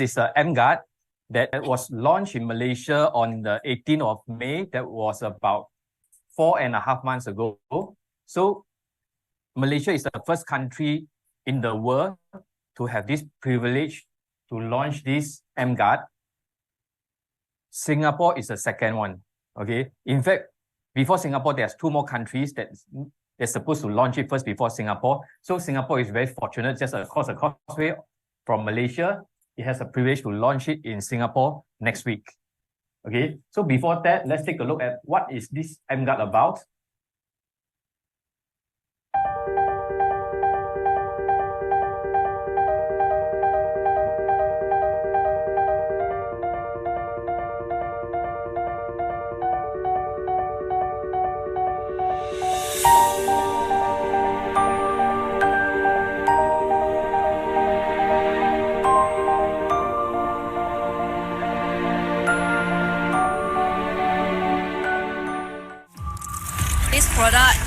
is a EmGuarde that was launched in Malaysia on the 18th of May. That was about 4.5 months ago. So Malaysia is the first country in the world to have this privilege to launch this EmGuarde. Singapore is the second one. Okay. In fact, before Singapore, there's 2 more countries that they're supposed to launch it first before Singapore. So Singapore is very fortunate, just across the causeway from Malaysia. It has a privilege to launch it in Singapore next week. Okay, so before that, let's take a look at what is this EmGuarde about. This product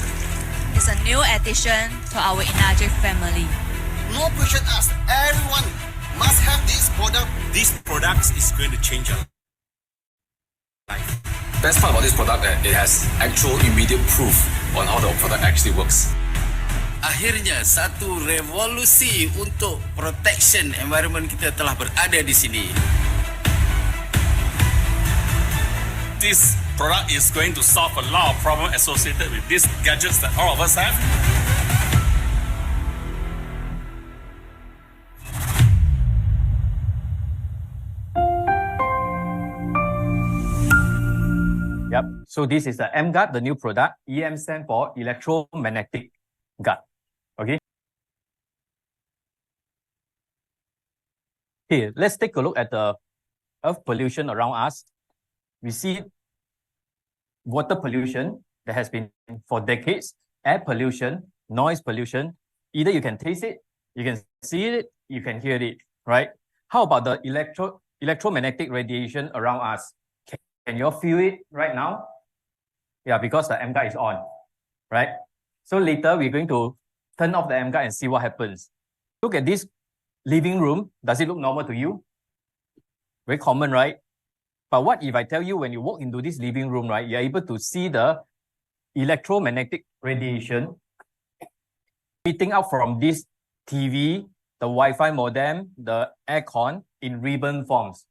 is a new addition to our EmGuarde family. No question asked. Everyone must have this product. This product is going to change your life. Best part about this product that it has actual immediate proof on how the product actually works. Akhirnya satu revolusi untuk protection environment kita telah berada di sini. This product is going to solve a lot of problems associated with these gadgets that all of us have. Yep. So this is the EmGuarde, the new product. EM stands for electromagnetic guard. Okay. Okay, let's take a look at the earth pollution around us. We see water pollution that has been for decades, air pollution, noise pollution. Either you can taste it, you can see it, you can hear it, right? How about the electromagnetic radiation around us? Can you all feel it right now? Yeah, because the EmGuarde is on, right? So later we're going to turn off the EmGuarde and see what happens. Look at this living room. Does it look normal to you? Very common, right? But what if I tell you when you walk into this living room, right, you're able to see the electromagnetic radiation emitting out from this TV, the Wi-Fi modem, the aircon in ribbon forms.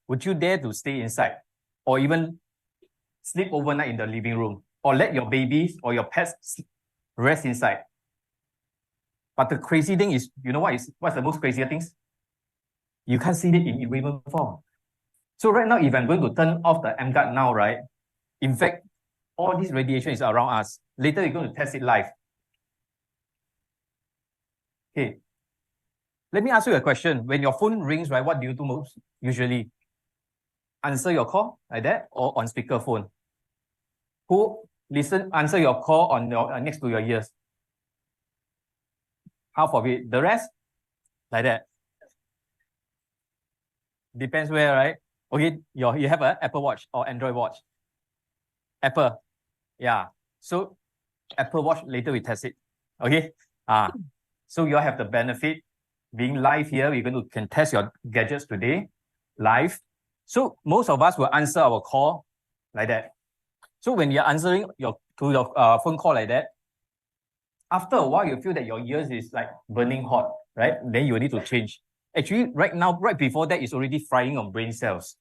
Would you dare to stay inside or even sleep overnight in the living room or let your babies or your pets rest inside? But the crazy thing is, you know what's the most crazier things? You can't see it in ribbon form. So right now, if I'm going to turn off the EmGuarde now, right? In fact, all this radiation is around us. Later, we're going to test it live. Okay. Let me ask you a question. When your phone rings, right, what do you do most usually? Answer your call like that or on speakerphone? Who answer your call on your next to your ears? Half of it. The rest? Like that. Depends where, right? Okay, you have an Apple Watch or Android Watch. Apple. Yeah. So Apple Watch, later we test it. Okay. So you have the benefit being live here. Can test your gadgets today live. So most of us will answer our call like that. So when you're answering your phone call like that, after a while you feel that your ears is like burning hot, right? Then you need to change. Actually, right now, right before that, it's already frying on brain cells.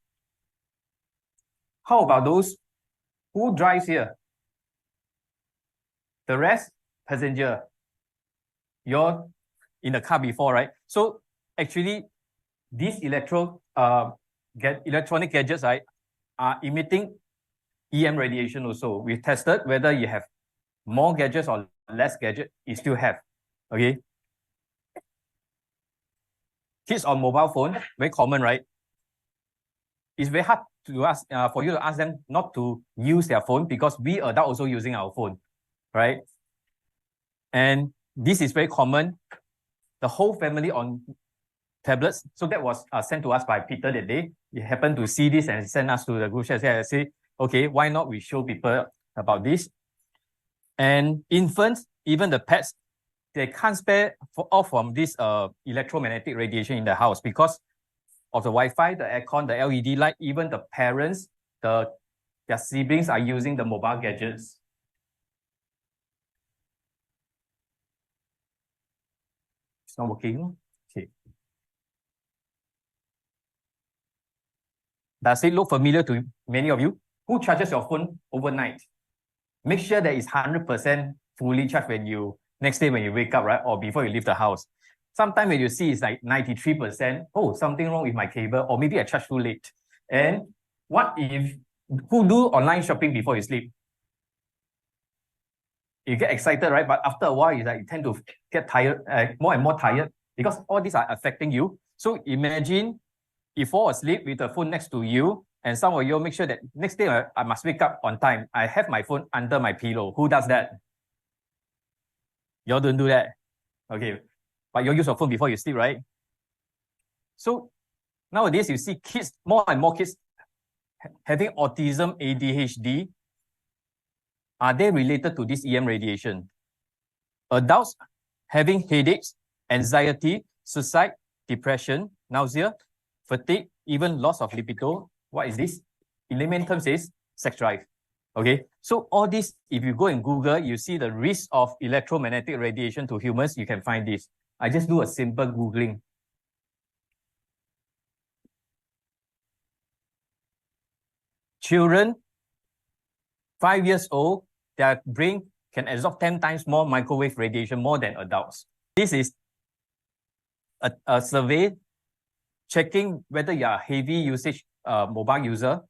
How about those who drives here? The rest, passenger. You're in the car before, right? So actually, these electronic gadgets, right, are emitting EM radiation also. We tested whether you have more gadgets or less gadgets, you still have. Okay. Kids on mobile phone, very common, right? It's very hard to ask for you to ask them not to use their phone because we adults also using our phone, right? And this is very common. The whole family on tablets. So that was sent to us by Peter that day. He happened to see this and send us to the group chat. I say, okay, why not we show people about this? And infants, even the pets, they can't spare off from this electromagnetic radiation in the house because of the Wi-Fi, the aircon, the LED light, even the parents, their siblings are using the mobile gadgets. It's not working. Okay. Does it look familiar to many of you? Who charges your phone overnight? Make sure that it's 100% fully charged next day when you wake up, right? Or before you leave the house. Sometimes when you see it's like 93%, oh, something wrong with my cable, or maybe I charged too late. And who do online shopping before you sleep? You get excited, right? But after a while, you tend to get tired, more and more tired, because all these are affecting you. So imagine you fall asleep with the phone next to you, and some of you make sure that next day I must wake up on time. I have my phone under my pillow. Who does that? Y'all don't do that. Okay. But you use your phone before you sleep, right? So nowadays you see kids, more and more kids having autism, ADHD. Are they related to this EM radiation? Adults having headaches, anxiety, suicide, depression, nausea, fatigue, even loss of libido. What is this? In layman terms, is sex drive. Okay, so all this, if you go and Google, you see the risk of electromagnetic radiation to humans, you can find this. I just do a simple Googling. Children, 5 years old, their brain can absorb 10 times more microwave radiation more than adults. This is a survey checking whether you are a heavy usage mobile user.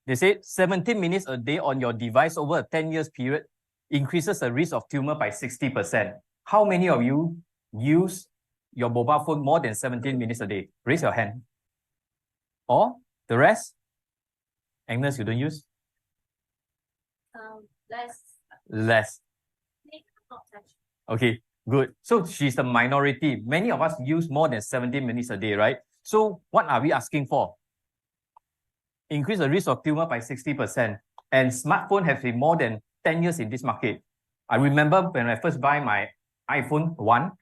They say 17 minutes a day on your device over a 10 years period increases the risk of tumor by 60%. How many of you use your mobile phone more than 17 minutes a day? Raise your hand. Or the rest? Agnes, you don't use? Less. Okay, good. So she's the minority. Many of us use more than 17 minutes a day, right? So what are we asking for? Increase the risk of tumor by 60%. And smartphone has been more than 10 years in this market. I remember when I first buy my iPhone 1,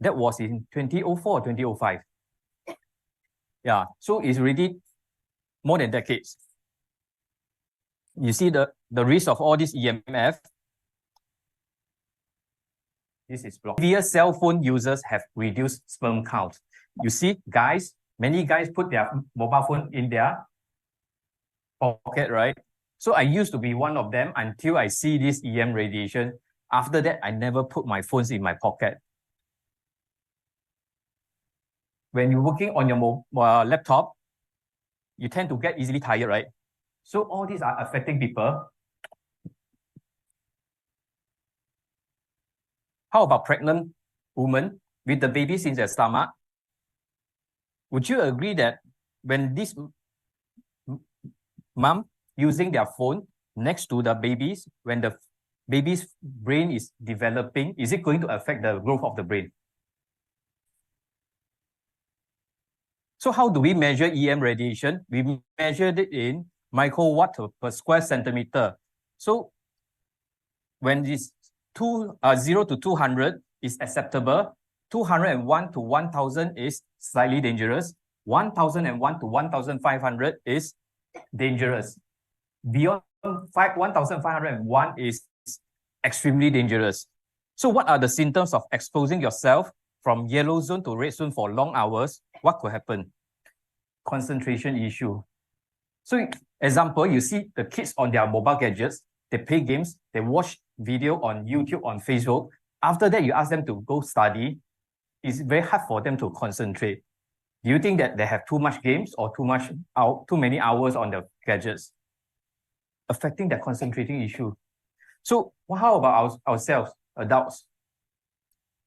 that was in 2004 or 2005. Yeah, so it's already more than decades. You see the risk of all this EMF. This is blocked. Previous cell phone users have reduced sperm count. You see, guys, many guys put their mobile phone in their pocket, right? So I used to be one of them until I see this EM radiation. After that, I never put my phones in my pocket. When you're working on your laptop, you tend to get easily tired, right? So all these are affecting people. How about pregnant women with the babies in their stomach? Would you agree that when this mom using their phone next to the babies, when the baby's brain is developing, is it going to affect the growth of the brain? So how do we measure EM radiation? We measured it in microwatt per square centimeter. So when this 0 to 200 is acceptable, 201 to 1000 is slightly dangerous, 1001 to 1500 is dangerous. Beyond 1501 is extremely dangerous. So what are the symptoms of exposing yourself from yellow zone to red zone for long hours? What could happen? Concentration issue. So example, you see the kids on their mobile gadgets, they play games, they watch video on YouTube, on Facebook. After that, you ask them to go study. It's very hard for them to concentrate. Do you think that they have too much games or too many hours on the gadgets? Affecting their concentrating issue. So how about ourselves, adults?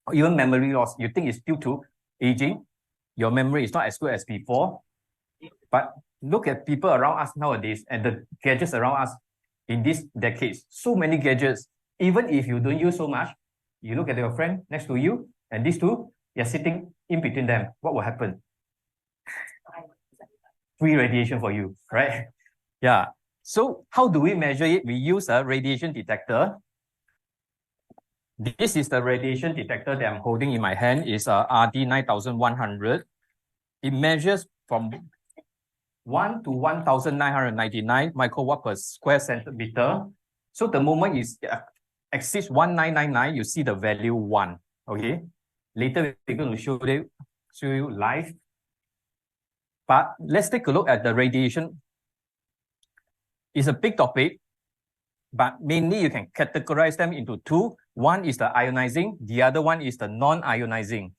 Or even memory loss. You think it's due to aging? Your memory is not as good as before. But look at people around us nowadays and the gadgets around us in these decades. So many gadgets. Even if you don't use so much, you look at your friend next to you, and these two, you're sitting in between them. What will happen? Free radiation for you, right? Yeah. So how do we measure it? We use a radiation detector. This is the radiation detector that I'm holding in my hand. It's a RD9100. it measures from 1 to 1,999 microwatt per square centimeter. So the moment it exceeds 1999, you see the value 1. Okay. Later we're going to show you live. But let's take a look at the radiation. It's a big topic, but mainly you can categorize them into two. One is the ionizing, the other one is the non-ionizing.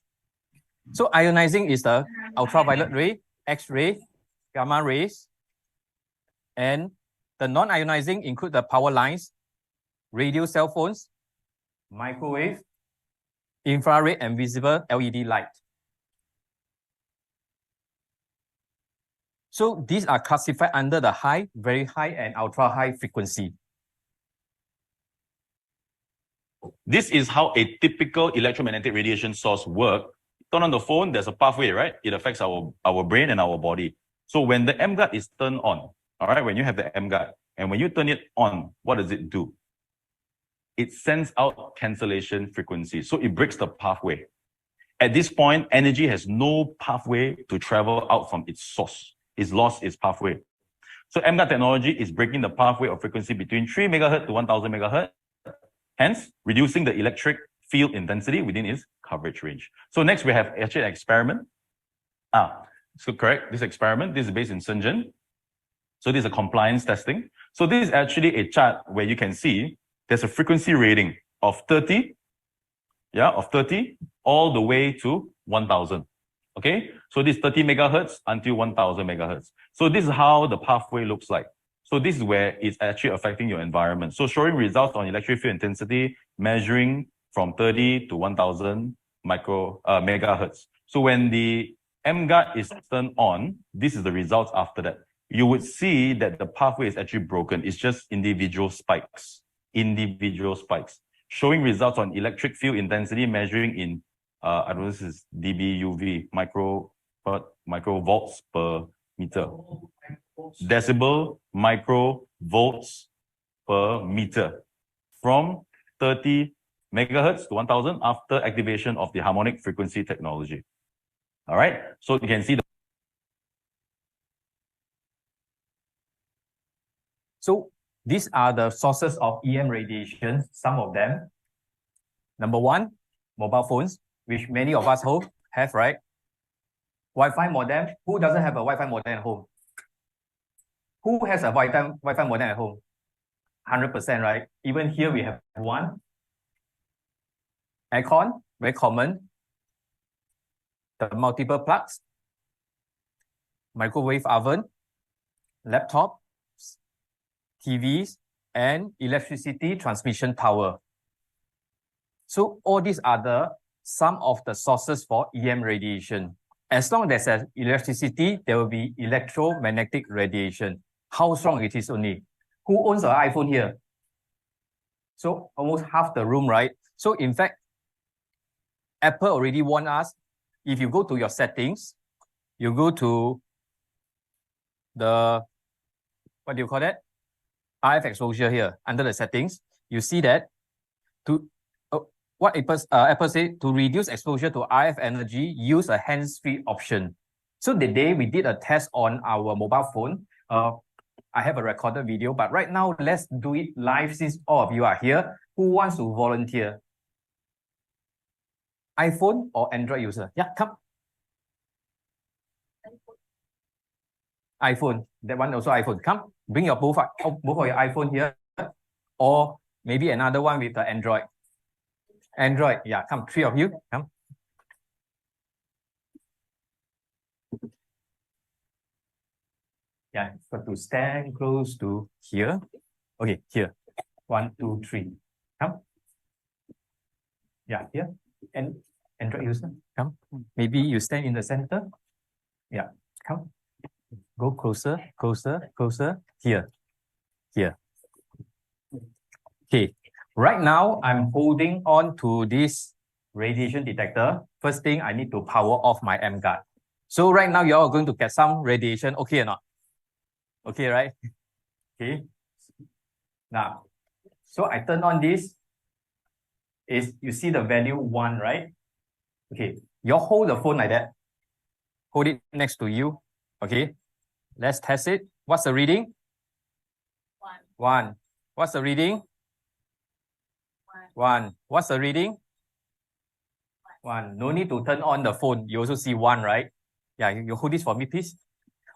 So ionizing is the ultraviolet ray, X-ray, gamma rays, and the non-ionizing include the power lines, radio cell phones, microwave, infrared and visible LED light. So these are classified under the high, very high, and ultra high frequency. This is how a typical electromagnetic radiation source works. Turn on the phone, there's a pathway, right? It affects our brain and our body. So when the EmGuarde is turned on, all right, when you have the EmGuarde, and when you turn it on, what does it do? It sends out cancellation frequency. So it breaks the pathway. At this point, energy has no pathway to travel out from its source. It's lost its pathway. So EmGuarde technology is breaking the pathway of frequency between 3 MHz to 1000 MHz, hence reducing the electric field intensity within its coverage range. So next we have actually an experiment. So correct, this experiment, this is based in Shenzhen. So this is a compliance testing. So this is actually a chart where you can see there's a frequency rating of 30, all the way to 1000. Okay, so this 30 megahertz until 1000 megahertz. So this is how the pathway looks like. So this is where it's actually affecting your environment. So showing results on electric field intensity, measuring from 30 to 1000 megahertz. So when the EmGuarde is turned on, this is the results after that. You would see that the pathway is actually broken. It's just individual spikes, showing results on electric field intensity, measuring in I don't know, this is dBUV, microvolts per meter. Decibel microvolts per meter from 30 megahertz to 1000 after activation of the harmonic frequency technology. All right, so you can see the. So these are the sources of EM radiation, some of them. Number one, mobile phones, which many of us have, right? Wi-Fi modem. Who doesn't have a Wi-Fi modem at home? Who has a Wi-Fi modem at home? 100%, right? Even here we have one. Aircon, very common. The multiple plugs. Microwave oven. Laptop. TVs. And electricity transmission tower. So all these are some of the sources for EM radiation. As long as there's electricity, there will be electromagnetic radiation. How strong it is only. Who owns an iPhone here? So almost half the room, right? So in fact, Apple already warned us, if you go to your settings, you go to the, what do you call that? RF exposure here, under the settings, you see that what Apple said, to reduce exposure to RF energy, use a hands-free option. So the day we did a test on our mobile phone, I have a recorded video, but right now, let's do it live since all of you are here. Who wants to volunteer? iPhone or Android user? Yeah, come. iPhone, that one also iPhone. Come, bring your both of your iPhone here, or maybe another one with the Android. Android, yeah, come, 3 of you, come. Yeah, got to stand close to here. Okay, here. 1, 2, 3. Come. Yeah, here. And Android user, come. Maybe you stand in the center. Yeah, come. Go closer, closer, closer. Here. Here. Okay. Right now, I'm holding on to this radiation detector. First thing, I need to power off my EmGuarde. So right now, you're all going to get some radiation. Okay or not? Okay, right? Okay. Now, so I turn on this. You see the value 1, right? Okay. You hold the phone like that. hold it next to you. Okay, let's test it. What's the reading? 1. What's the reading? 1. What's the reading? 1. No need to turn on the phone. You also see 1, right? Yeah, you hold this for me, please.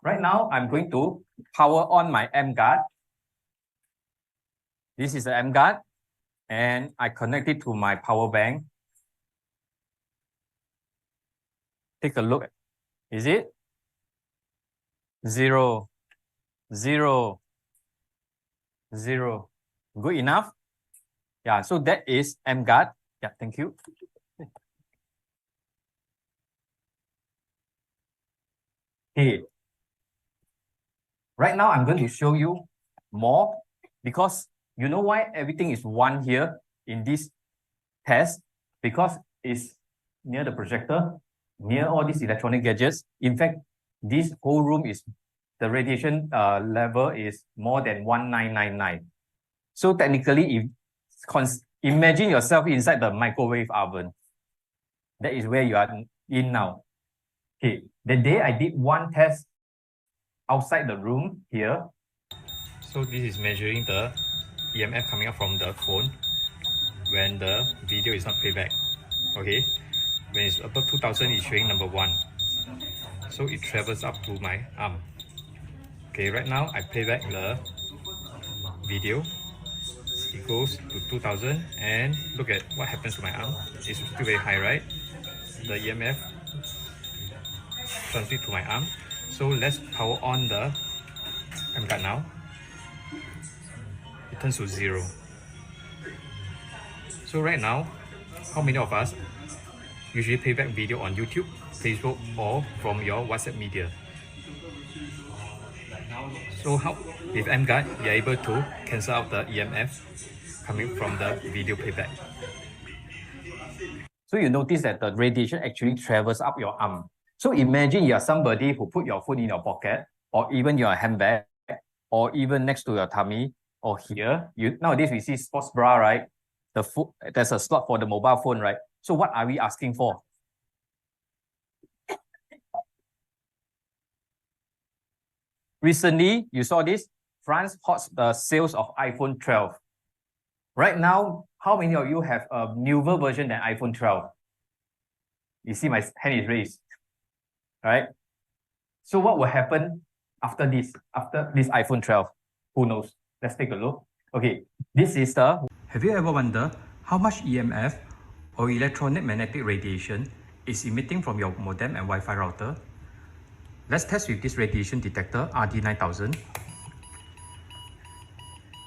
Right now, I'm going to power on my EmGuarde. This is the EmGuarde, and I connect it to my power bank. Take a look. Is it? 0, 0, 0. Good enough? Yeah, so that is EmGuarde. Yeah, thank you. Okay. Right now, I'm going to show you more because you know why everything is 1 here in this test? Because it's near the projector, near all these electronic gadgets. In fact, this whole room is, the radiation level is more than 1999. So technically, if imagine yourself inside the microwave oven. That is where you are in now. Okay, the day I did one test outside the room here. So this is measuring the EMF coming up from the phone when the video is not playback. Okay, when it's above 2000, it's showing number 1. So it travels up to my arm. Okay, right now I play back the video. It goes to 2000 and look at what happens to my arm. It's still very high, right? The EMF transmit to my arm. So let's power on the EmGuarde now. It turns to 0. So right now, how many of us usually play back video on YouTube, Facebook, or from your WhatsApp media? So how, with EmGuarde, you're able to cancel out the EMF coming from the video playback. So you notice that the radiation actually travels up your arm. So imagine you're somebody who put your phone in your pocket, or even your handbag, or even next to your tummy, or here. Nowadays we see sports bra, right? There's a slot for the mobile phone, right? So what are we asking for? Recently, you saw this, France hots the sales of iPhone 12. Right now, how many of you have a newer version than iPhone 12? You see my hand is raised, right? So what will happen after this iPhone 12? Who knows? Let's take a look. Okay, this is the... Have you ever wondered how much EMF or electromagnetic radiation is emitting from your modem and Wi-Fi router? Let's test with this radiation detector RD9000.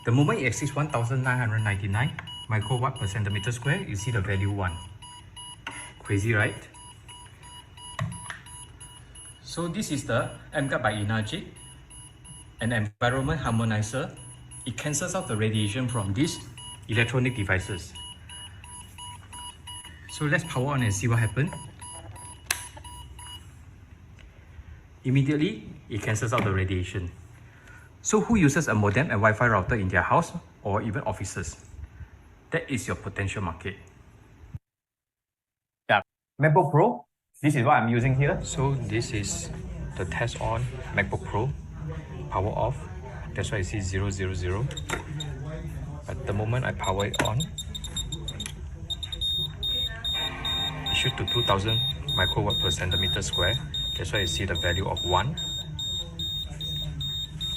The moment it exceeds 1999 microwatt per centimeter square, you see the value 1. Crazy, right? So this is the EmGuarde by EmGuarde, an environment harmonizer. It cancels out the radiation from these electronic devices. So let's power on and see what happens. Immediately, it cancels out the radiation. So who uses a modem and Wi-Fi router in their house or even offices? That is your potential market. Yeah, MacBook Pro, this is what I'm using here. So this is the test on MacBook Pro, power off. That's why I see 000. At the moment I power it on, it shoots to 2000 microwatt per centimeter square. That's why you see the value of 1.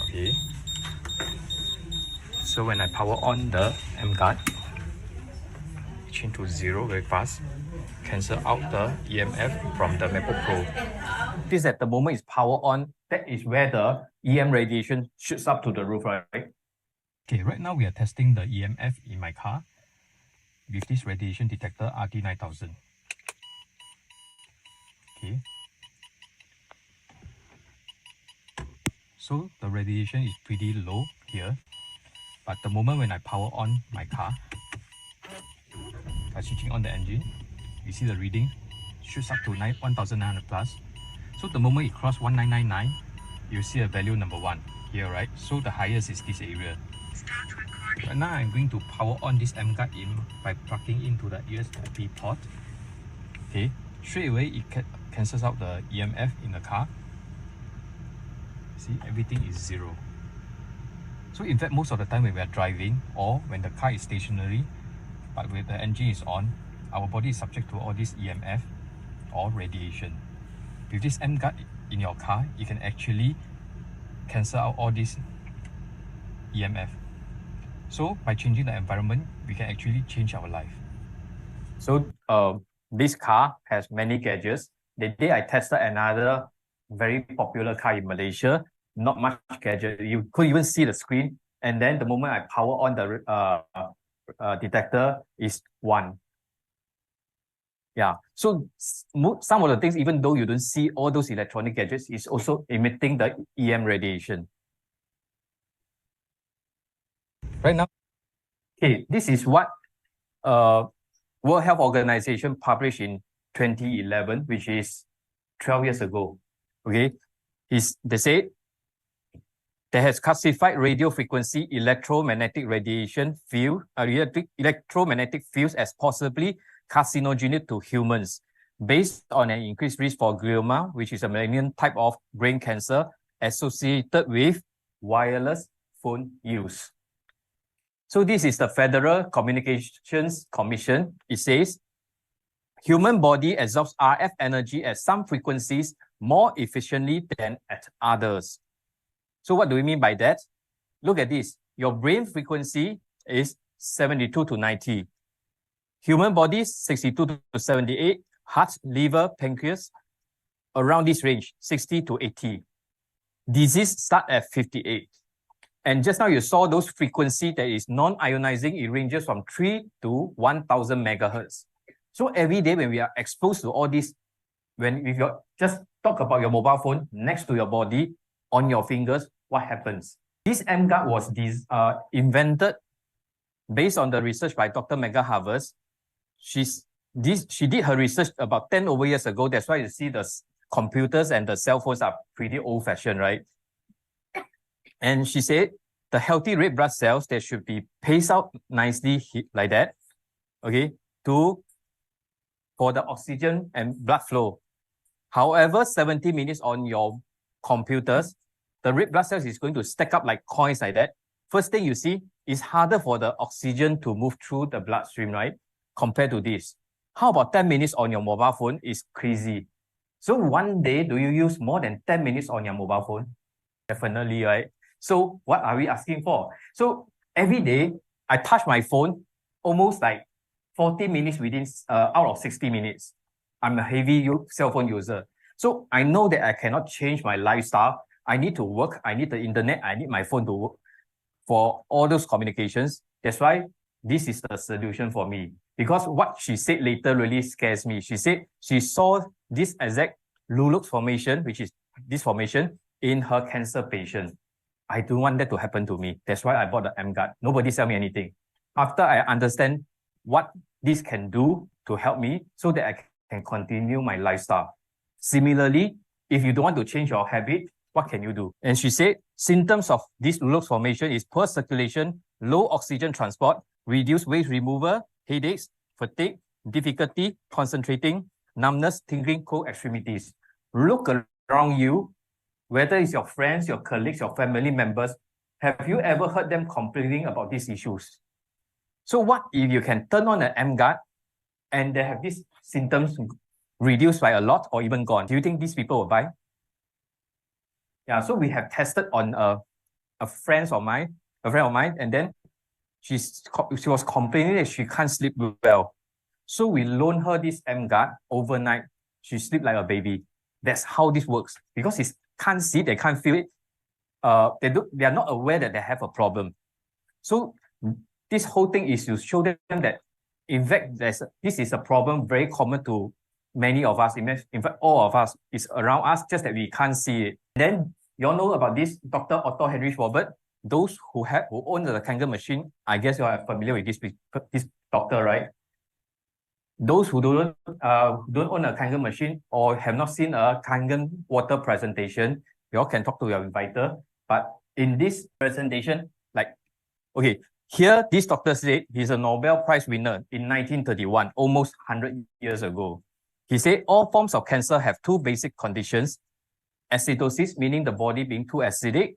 Okay. So when I power on the EmGuarde, it changes to 0 very fast. Cancel out the EMF from the MacBook Pro. This at the moment is power on. That is where the EM radiation shoots up to the roof, right? Okay, right now we are testing the EMF in my car with this radiation detector RD9000. Okay. So the radiation is pretty low here, but the moment when I power on my car, by switching on the engine, you see the reading shoots up to 1900 plus. So the moment it crosses 1999, you see a value number 1 here, right? So the highest is this area. Right now I'm going to power on this EmGuarde by plugging into the USB port. Okay, straight away it cancels out the EMF in the car. See, everything is zero. So in fact, most of the time when we are driving or when the car is stationary, but when the engine is on, our body is subject to all this EMF or radiation. With this EmGuarde in your car, you can actually cancel out all this EMF. So by changing the environment, we can actually change our life. So this car has many gadgets. The day I tested another very popular car in Malaysia, not much gadget. You couldn't even see the screen. And then the moment I power on the detector is 1. Yeah, so some of the things, even though you don't see all those electronic gadgets, is also emitting the EM radiation. Right now, okay, this is what World Health Organization published in 2011, which is 12 years ago. Okay, they say they has classified radio frequency electromagnetic radiation field, electromagnetic fields as possibly carcinogenic to humans, based on an increased risk for glioma, which is a malignant type of brain cancer associated with wireless phone use. So this is the Federal Communications Commission. It says, human body absorbs RF energy at some frequencies more efficiently than at others. So what do we mean by that? Look at this. Your brain frequency is 72 to 90. Human body, 62 to 78. Heart, liver, pancreas, around this range, 60 to 80. Disease start at 58. And just now you saw those frequency that is non-ionizing. It ranges from 3 to 1000 megahertz. So every day when we are exposed to all this, if you just talk about your mobile phone next to your body, on your fingers, what happens? This EmGuarde was invented based on the research by Dr. Megha Havers. She did her research about 10 over years ago. That's why you see the computers and the cell phones are pretty old-fashioned, right? And she said the healthy red blood cells, they should be paced out nicely like that, okay, for the oxygen and blood flow. However, 70 minutes on your computers, the red blood cells is going to stack up like coins like that. First thing you see, it's harder for the oxygen to move through the bloodstream, right? Compared to this. How about 10 minutes on your mobile phone is crazy. So one day, do you use more than 10 minutes on your mobile phone? Definitely, right? So what are we asking for? So every day, I touch my phone almost like 40 minutes out of 60 minutes. I'm a heavy cell phone user. So I know that I cannot change my lifestyle. I need to work. I need the internet. I need my phone to work for all those communications. That's why this is the solution for me. Because what she said later really scares me. She said she saw this exact Lulux formation, which is this formation, in her cancer patient. I don't want that to happen to me. That's why I bought the EmGuarde. Nobody sell me anything. After I understand what this can do to help me so that I can continue my lifestyle. Similarly, if you don't want to change your habit, what can you do? And she said, symptoms of this Lulux formation is poor circulation, low oxygen transport, reduced waste removal, headaches, fatigue, difficulty concentrating, numbness, tingling, cold extremities. Look around you, whether it's your friends, your colleagues, your family members, have you ever heard them complaining about these issues? So what if you can turn on an EmGuarde and they have these symptoms reduced by a lot or even gone? Do you think these people will buy? Yeah, so we have tested on a friend of mine, and then she was complaining that she can't sleep well. So we loaned her this EmGuarde overnight. She sleep like a baby. That's how this works. Because it can't see, they can't feel it. They are not aware that they have a problem. So this whole thing is to show them that, in fact, this is a problem very common to many of us. In fact, all of us is around us, just that we can't see it. Then you all know about this Dr. Otto Heinrich Robert. Those who own the Kangen machine, I guess you are familiar with this doctor, right? Those who don't own a Kangen machine or have not seen a Kangen water presentation, you all can talk to your inviter. But in this presentation, okay, here this doctor said he's a Nobel Prize winner in 1931, almost 100 years ago. He said all forms of cancer have two basic conditions. Acidosis, meaning the body being too acidic.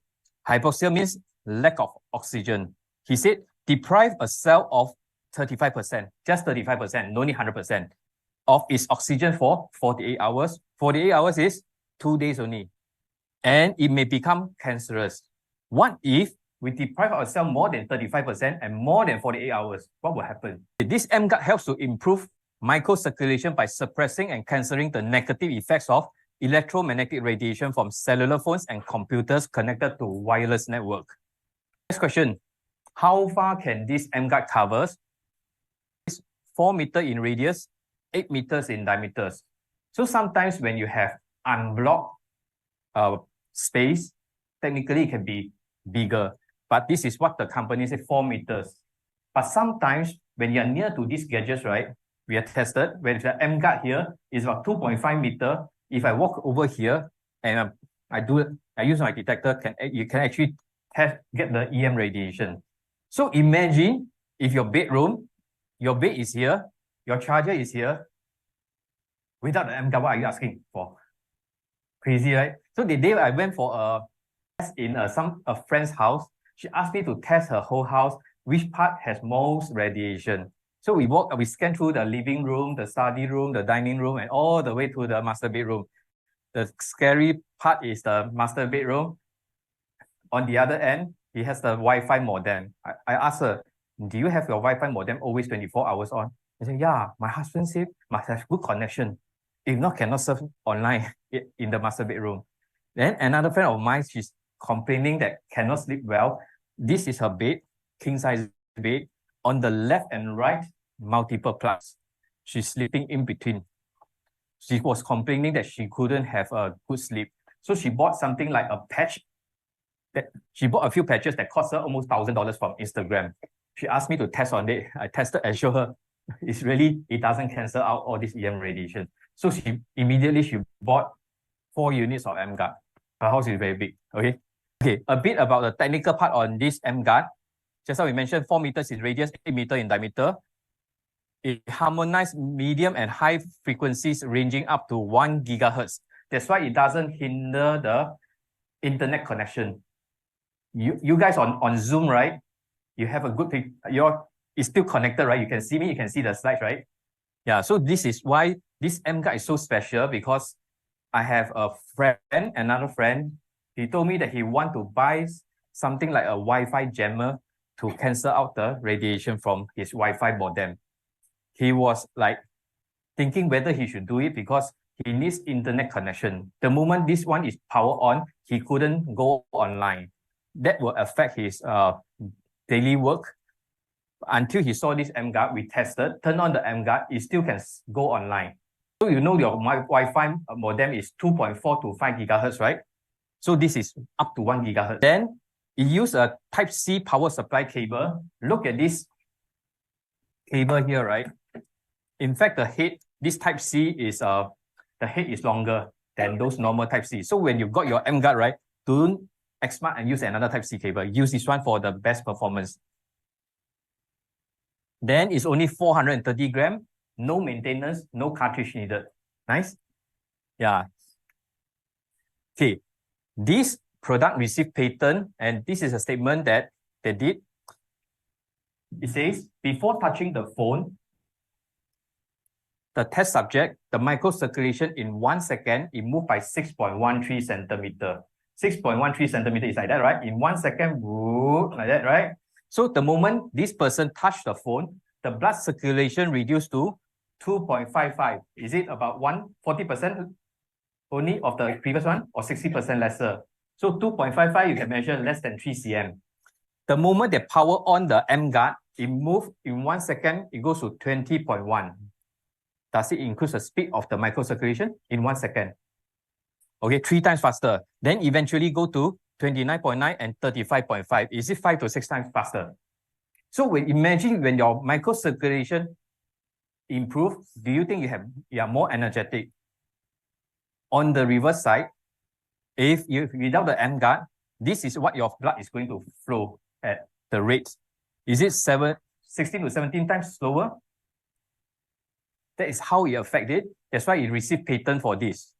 Hypoxia means lack of oxygen. He said, deprive a cell of 35%, just 35%, no need 100%, of its oxygen for 48 hours. 48 hours is 2 days only. And it may become cancerous. What if we deprive our cell more than 35% and more than 48 hours? What will happen? This EmGuarde helps to improve microcirculation by suppressing and cancelling the negative effects of electromagnetic radiation from cellular phones and computers connected to wireless network. Next question, how far can this EmGuarde cover? It's 4 meters in radius, 8 meters in diameters. So sometimes when you have unblocked space, technically it can be bigger, but this is what the company said, 4 meters. But sometimes when you're near to these gadgets, right, we have tested, when the EmGuarde here is about 2.5 meters. If I walk over here and I use my detector, you can actually get the EM radiation. So imagine if your bedroom, your bed is here, your charger is here. Without the EmGuarde, what are you asking for? Crazy, right? So the day I went for a test in a friend's house, she asked me to test her whole house, which part has most radiation. So we scanned through the living room, the study room, the dining room, and all the way to the master bedroom. The scary part is the master bedroom. On the other end, he has the Wi-Fi modem. I asked her, do you have your Wi-Fi modem always 24 hours on? I said, yeah, my husband said must have good connection. If not, cannot surf online in the master bedroom. Then another friend of mine, she's complaining that cannot sleep well. This is her bed, king size bed. On the left and right, multiple plugs. She's sleeping in between. She was complaining that she couldn't have a good sleep. So she bought something like a patch. She bought a few patches that cost her almost $1,000 from Instagram. She asked me to test on it. I tested and showed her it doesn't cancel out all this EM radiation. So she bought 4 units of EmGuarde. Her house is very big. Okay, a bit about the technical part on this EmGuarde. Just how we mentioned, 4 meters in radius, 8 meters in diameter. It harmonizes medium and high frequencies ranging up to 1 gigahertz. That's why it doesn't hinder the internet connection. You guys on Zoom, right? You have a good thing. It's still connected, right? You can see me, you can see the slides, right? Yeah, so this is why this EmGuarde is so special, because I have another friend, he told me that he want to buy something like a Wi-Fi jammer to cancel out the radiation from his Wi-Fi modem. He was like thinking whether he should do it because he needs internet connection. The moment this one is power on, he couldn't go online. That will affect his daily work. Until he saw this EmGuarde, we tested, turn on the EmGuarde, it still can go online. So you know your Wi-Fi modem is 2.4 to 5 gigahertz, right? So this is up to 1 gigahertz. Then it used a Type-C power supply cable. Look at this cable here, right? In fact, the head, this Type-C is the head is longer than those normal Type-C. So when you've got your EmGuarde, right, don't expand and use another Type-C cable. Use this one for the best performance. Then it's only 430 grams, no maintenance, no cartridge needed. Nice? Yeah. Okay. This product received patent, and this is a statement that they did. It says, before touching the phone, the test subject, the microcirculation in 1 second, it moved by 6.13 centimeter. 6.13 centimeter is like that, right? In 1 second, whoop, like that, right? So the moment this person touched the phone, the blood circulation reduced to 2.55. Is it about 40% only of the previous one, or 60% lesser? So 2.55, you can measure less than 3 cm. The moment they power on the EmGuarde, it moves in 1 second, it goes to 20.1. Does it increase the speed of the microcirculation in 1 second? Okay, 3 times faster. Then eventually go to 29.9 and 35.5. Is it 5 to 6 times faster? So imagine when your microcirculation improves, do you think you are more energetic? On the reverse side, if without the EmGuarde, this is what your blood is going to flow at the rate. Is it 16 to 17 times slower? That is how it affects it. That's why it received patent for this.